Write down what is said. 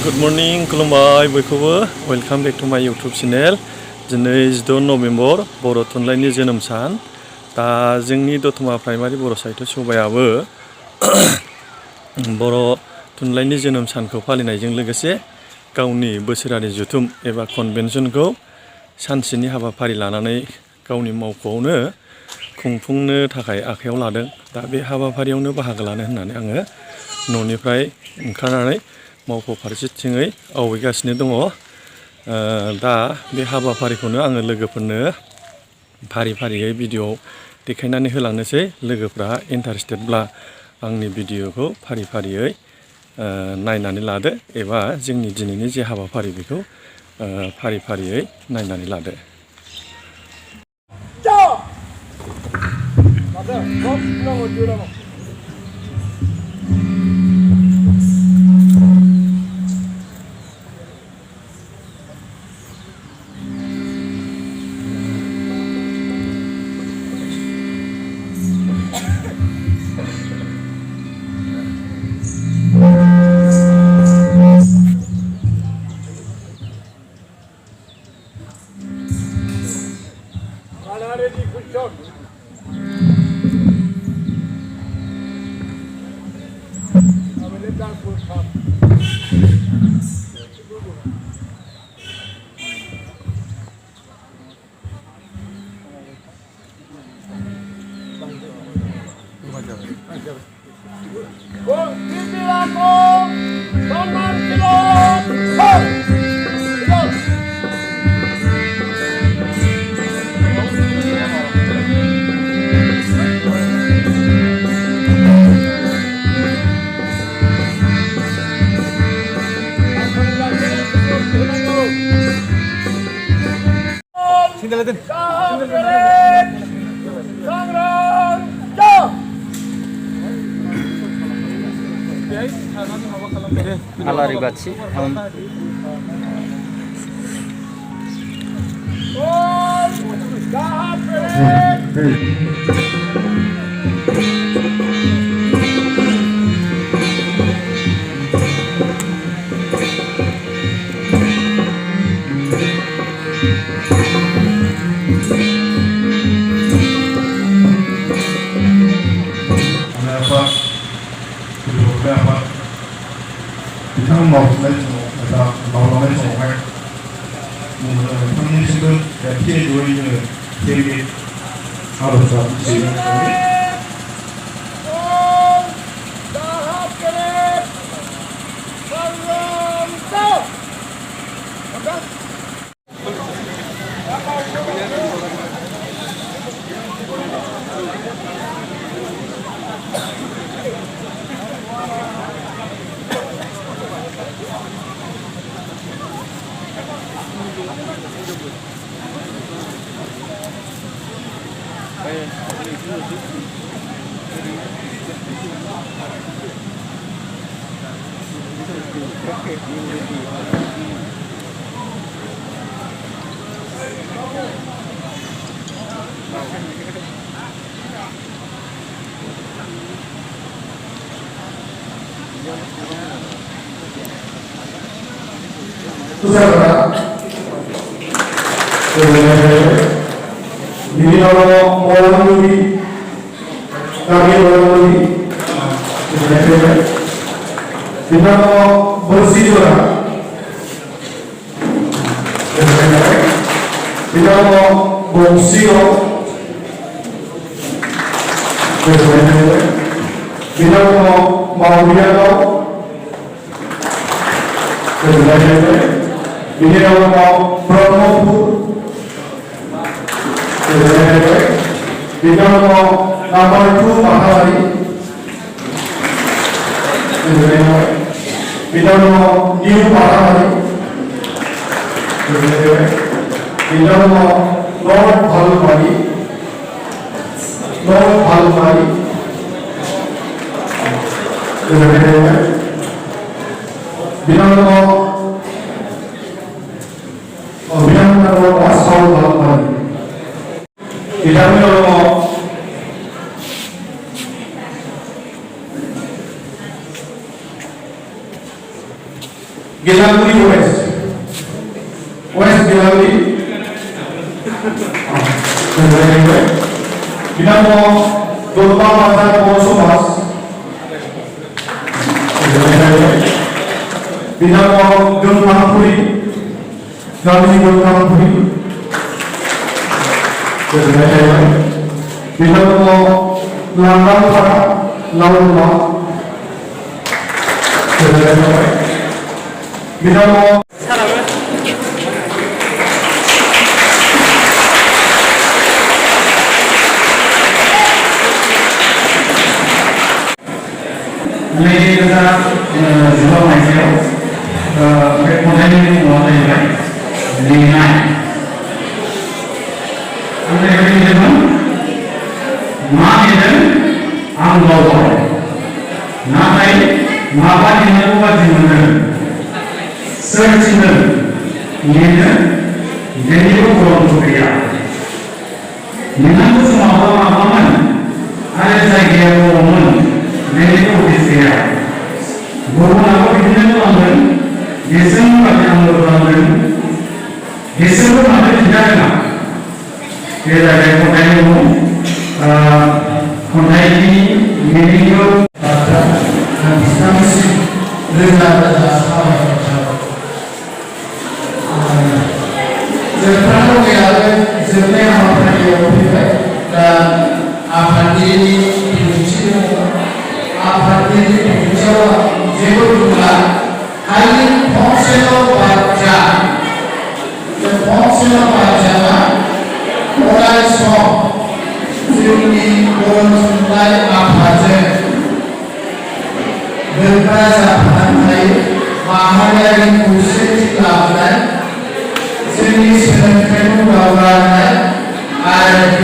Good morning, Khungdwng, Bwswrari. Welcome back to my YouTube channel. Today is 2 November, Boro Tunlaini Jwnwm सान. दा जोंनि दतमा primary बर' साहित्य सभायाबो बर' थुनलाइनि जोनोम सानखौ फालिनायजों लोगोसे गावनि बोसोरारि जुथुम एबा कन्वेन्शनखौ सानसेनि हाबाफारि लानानै गावनि मावख'आवनो खुंफुंनो थाखाय आखायाव लादों। दा बे हाबाफारियावनो बाहागो लानो होननानै आङो न'निफ्राय ओंखारनानै मावख' फारसेथिङै आवगायगासिनो दङ। दा बे हाबाफारिखौनो आङो लोगोफोरनो फारि फारियै भिडिअ देखायनानै होलांनोसै। लोगोफ्रा इन्टारेस्टेडब्ला आंनि भिडिअखौ फारि फारियै नायनानै लादो एबा जोंनि दिनैनि जे हाबाफारि बेखौ फारि फारियै नायनानै लादो। Alari baci. बिथां मावनाय समाव एबा मावलांनाय समावहाय नोंथांनिसिमबो जाहाथे जयैनो जोंनि आर'जआ सिबिनाय Gelaguri West. West Gelaguri. Binamo Dotma Pasar Bwswrari. Binamo Jwnwm Gaoni Jwnwm. Binamo Lwgwse. Binamo Tunlaini Jwnwm maisiaव बे खन्थाइनि मुङा जाहैबाय लिरनाय आं ओरैबायदि लिरदोंमोन मा लिरदों आं बावबाय नाथाय माबा लिरनांगौ बादि मोनदों सोर थिनदों लिरनो जेनिबो गरन्थ गैया लिरनांगौ समावबो माबामोन आरो जायगाया बर'मोन जेनिबो उदिस गैया गुबुनाबो बिदिनो खालामदों बिसोरनि बादि आंबो खालामदों बिसोरबो मानो खिन्थारोङा बे जाबाय खन्थाइनि मुं खन्थाइनि मिनिंखौ बिथांनिसिम रोजा रोजा साबायखर जोबथारनांगौ गैयाबो जोबनाय हाबाफारियाव फैबाय दा आफादगिरिनि बिबुंथि दङ आफादगिरिनि बिबुंथियाव जेबो बुंला खालि फंसेल' बाथ्रा बे फंसेल' बाथ्राया अराय सम जोंनि बर' थुनलाइ आफादजों गोग्गा जाफानानै थायो माहारियारि